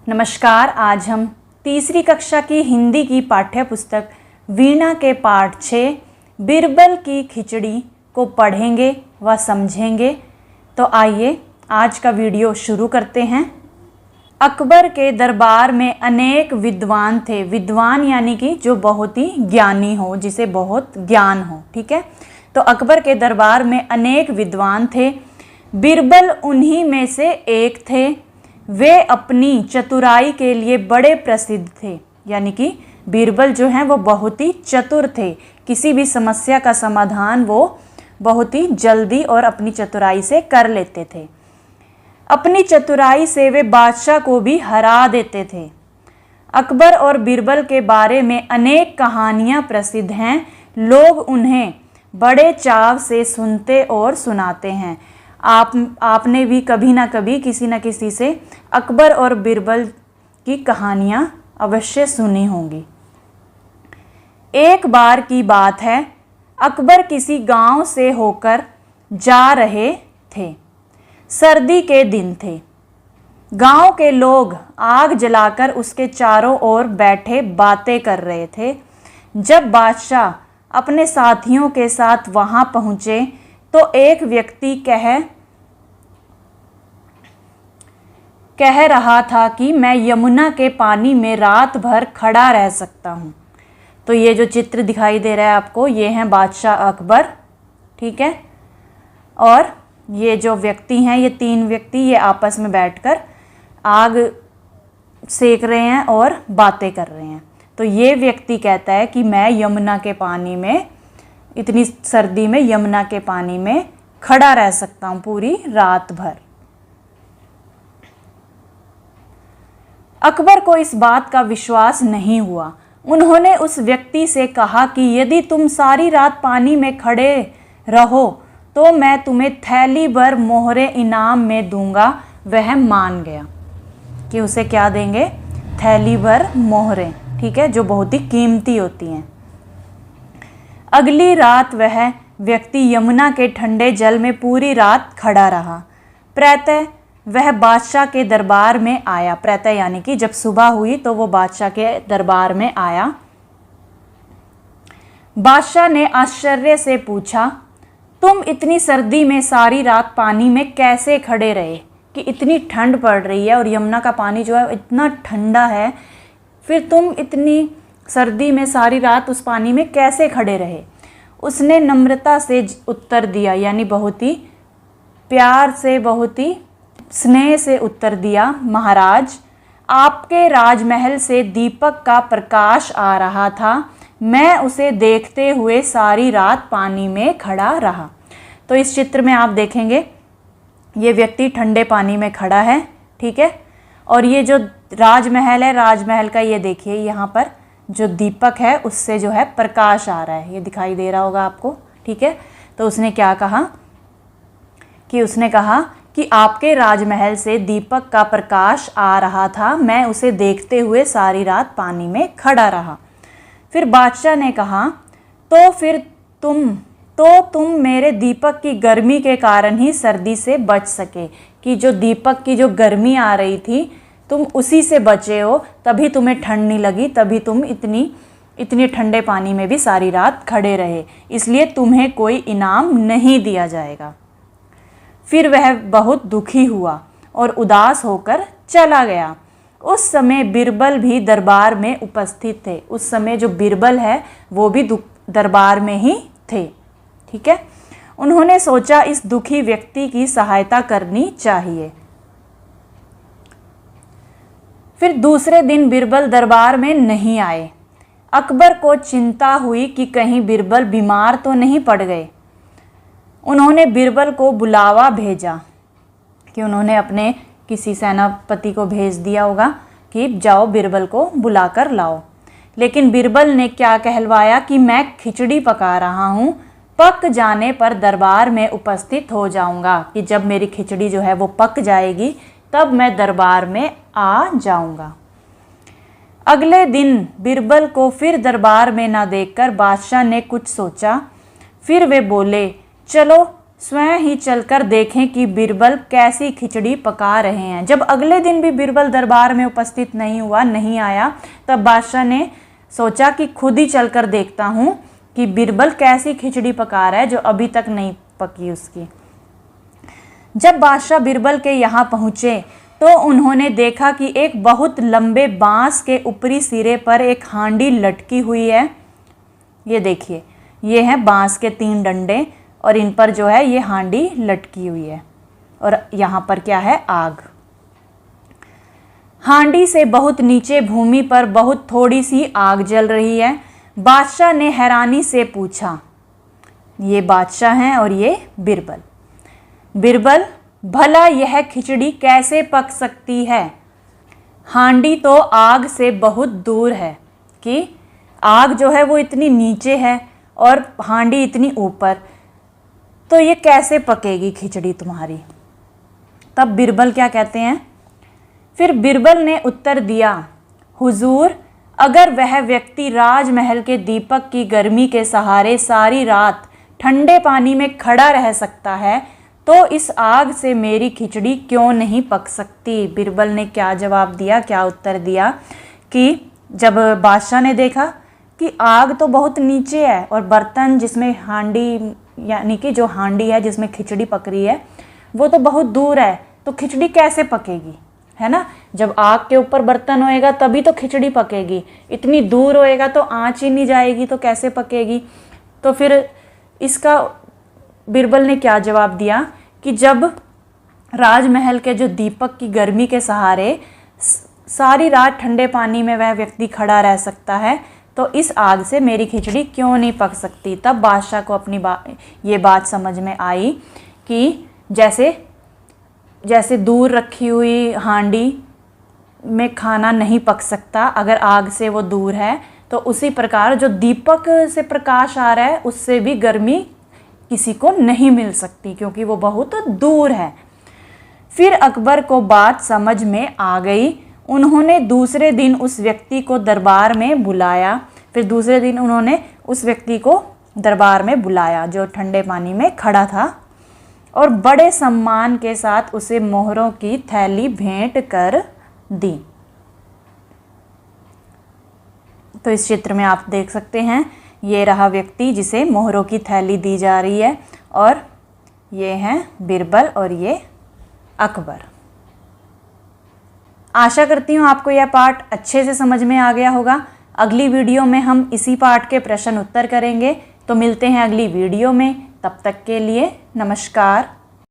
नमस्कार। आज हम तीसरी कक्षा की हिंदी की पाठ्य पुस्तक वीणा के पाठ 6 बीरबल की खिचड़ी को पढ़ेंगे व समझेंगे। तो आइए आज का वीडियो शुरू करते हैं। अकबर के दरबार में अनेक विद्वान थे। विद्वान यानी कि जो बहुत ही ज्ञानी हो, जिसे बहुत ज्ञान हो। ठीक है, तो अकबर के दरबार में अनेक विद्वान थे। बीरबल उन्हीं में से एक थे। वे अपनी चतुराई के लिए बड़े प्रसिद्ध थे। यानी कि बीरबल जो हैं वो बहुत ही चतुर थे। किसी भी समस्या का समाधान वो बहुत ही जल्दी और अपनी चतुराई से कर लेते थे। अपनी चतुराई से वे बादशाह को भी हरा देते थे। अकबर और बीरबल के बारे में अनेक कहानियाँ प्रसिद्ध हैं। लोग उन्हें बड़े चाव से सुनते और सुनाते हैं। आपने भी कभी ना कभी किसी न किसी से अकबर और बीरबल की कहानियाँ अवश्य सुनी होंगी। एक बार की बात है, अकबर किसी गांव से होकर जा रहे थे। सर्दी के दिन थे। गांव के लोग आग जलाकर उसके चारों ओर बैठे बातें कर रहे थे। जब बादशाह अपने साथियों के साथ वहां पहुंचे तो एक व्यक्ति कह रहा था कि मैं यमुना के पानी में रात भर खड़ा रह सकता हूँ। तो ये जो चित्र दिखाई दे रहा है आपको, ये हैं बादशाह अकबर। ठीक है, और ये जो व्यक्ति हैं, ये 3 व्यक्ति, ये आपस में बैठकर आग सेक रहे हैं और बातें कर रहे हैं। तो ये व्यक्ति कहता है कि मैं यमुना के पानी में, इतनी सर्दी में यमुना के पानी में खड़ा रह सकता हूँ पूरी रात भर। अकबर को इस बात का विश्वास नहीं हुआ। उन्होंने उस व्यक्ति से कहा कि यदि तुम सारी रात पानी में खड़े रहो तो मैं तुम्हें थैली भर मोहरें इनाम में दूंगा। वह मान गया कि उसे क्या देंगे, थैली भर मोहरें। ठीक है, जो बहुत ही कीमती होती हैं। अगली रात वह व्यक्ति यमुना के ठंडे जल में पूरी रात खड़ा रहा। प्रातः वह बादशाह के दरबार में आया। प्रातः यानी कि जब सुबह हुई तो वो बादशाह के दरबार में आया। बादशाह ने आश्चर्य से पूछा, तुम इतनी सर्दी में सारी रात पानी में कैसे खड़े रहे? कि इतनी ठंड पड़ रही है और यमुना का पानी जो है इतना ठंडा है, फिर तुम इतनी सर्दी में सारी रात उस पानी में कैसे खड़े रहे? उसने नम्रता से उत्तर दिया, यानी बहुत ही प्यार से, बहुत ही स्नेह से उत्तर दिया, महाराज, आपके राजमहल से दीपक का प्रकाश आ रहा था। मैं उसे देखते हुए सारी रात पानी में खड़ा रहा। तो इस चित्र में आप देखेंगे ये व्यक्ति ठंडे पानी में खड़ा है। ठीक है, और ये जो राजमहल है, राजमहल का ये देखिए यहाँ पर जो दीपक है उससे जो है प्रकाश आ रहा है, ये दिखाई दे रहा होगा आपको। ठीक है, तो उसने क्या कहा कि उसने कहा कि आपके राजमहल से दीपक का प्रकाश आ रहा था। मैं उसे देखते हुए सारी रात पानी में खड़ा रहा। फिर बादशाह ने कहा, तो फिर तुम मेरे दीपक की गर्मी के कारण ही सर्दी से बच सके। कि जो दीपक की जो गर्मी आ रही थी, तुम उसी से बचे हो, तभी तुम्हें ठंड नहीं लगी, तभी तुम इतनी ठंडे पानी में भी सारी रात खड़े रहे। इसलिए तुम्हें कोई इनाम नहीं दिया जाएगा। फिर वह बहुत दुखी हुआ और उदास होकर चला गया। उस समय बीरबल भी दरबार में उपस्थित थे। उस समय जो बीरबल है वो भी दरबार में ही थे। ठीक है, उन्होंने सोचा इस दुखी व्यक्ति की सहायता करनी चाहिए। फिर दूसरे दिन बीरबल दरबार में नहीं आए। अकबर को चिंता हुई कि कहीं बीरबल बीमार तो नहीं पड़ गए। उन्होंने बीरबल को बुलावा भेजा, कि उन्होंने अपने किसी सेनापति को भेज दिया होगा कि जाओ बीरबल को बुलाकर लाओ। लेकिन बीरबल ने क्या कहलवाया कि मैं खिचड़ी पका रहा हूँ, पक जाने पर दरबार में उपस्थित हो जाऊँगा। कि जब मेरी खिचड़ी जो है वो पक जाएगी तब मैं दरबार में आ जाऊँगा। अगले दिन बीरबल को फिर दरबार में ना देखकर बादशाह ने कुछ सोचा। फिर वे बोले, चलो स्वयं ही चलकर देखें कि बीरबल कैसी खिचड़ी पका रहे हैं। जब अगले दिन भी बीरबल दरबार में उपस्थित नहीं हुआ, नहीं आया, तब बादशाह ने सोचा कि खुद ही चलकर देखता हूँ कि बीरबल कैसी खिचड़ी पका रहा है जो अभी तक नहीं पकी उसकी। जब बादशाह बीरबल के यहाँ पहुँचे तो उन्होंने देखा कि एक बहुत लंबे बांस के ऊपरी सिरे पर एक हांडी लटकी हुई है। ये देखिए, ये है बांस के 3 डंडे और इन पर जो है ये हांडी लटकी हुई है और यहाँ पर क्या है, आग। हांडी से बहुत नीचे भूमि पर बहुत थोड़ी सी आग जल रही है। बादशाह ने हैरानी से पूछा, ये बादशाह हैं और ये बीरबल, बीरबल भला यह खिचड़ी कैसे पक सकती है? हांडी तो आग से बहुत दूर है, कि आग जो है वो इतनी नीचे है और हांडी इतनी ऊपर, तो ये कैसे पकेगी खिचड़ी तुम्हारी? तब बीरबल क्या कहते हैं? फिर बीरबल ने उत्तर दिया, हुजूर, अगर वह व्यक्ति राजमहल के दीपक की गर्मी के सहारे सारी रात ठंडे पानी में खड़ा रह सकता है तो इस आग से मेरी खिचड़ी क्यों नहीं पक सकती? बीरबल ने क्या जवाब दिया, क्या उत्तर दिया कि जब बादशाह ने देखा कि आग तो बहुत नीचे है और बर्तन जिसमें हांडी, यानी कि जो हांडी है जिसमें खिचड़ी पक रही है, वो तो बहुत दूर है, तो खिचड़ी कैसे पकेगी, है ना? जब आग के ऊपर बर्तन होएगा तभी तो खिचड़ी पकेगी, इतनी दूर होएगा तो आँच ही नहीं जाएगी, तो कैसे पकेगी? तो फिर इसका बीरबल ने क्या जवाब दिया कि जब राजमहल के जो दीपक की गर्मी के सहारे सारी रात ठंडे पानी में वह व्यक्ति खड़ा रह सकता है तो इस आग से मेरी खिचड़ी क्यों नहीं पक सकती? तब बादशाह को अपनी ये बात समझ में आई कि जैसे दूर रखी हुई हांडी में खाना नहीं पक सकता अगर आग से वो दूर है, तो उसी प्रकार जो दीपक से प्रकाश आ रहा है उससे भी गर्मी किसी को नहीं मिल सकती क्योंकि वो बहुत दूर है। फिर अकबर को बात समझ में आ गई। उन्होंने दूसरे दिन उस व्यक्ति को दरबार में बुलाया। फिर दूसरे दिन उन्होंने उस व्यक्ति को दरबार में बुलाया जो ठंडे पानी में खड़ा था और बड़े सम्मान के साथ उसे मोहरों की थैली भेंट कर दी। तो इस चित्र में आप देख सकते हैं, ये रहा व्यक्ति जिसे मोहरों की थैली दी जा रही है और ये हैं बीरबल और ये अकबर। आशा करती हूँ आपको यह पाठ अच्छे से समझ में आ गया होगा। अगली वीडियो में हम इसी पाठ के प्रश्न उत्तर करेंगे। तो मिलते हैं अगली वीडियो में, तब तक के लिए नमस्कार।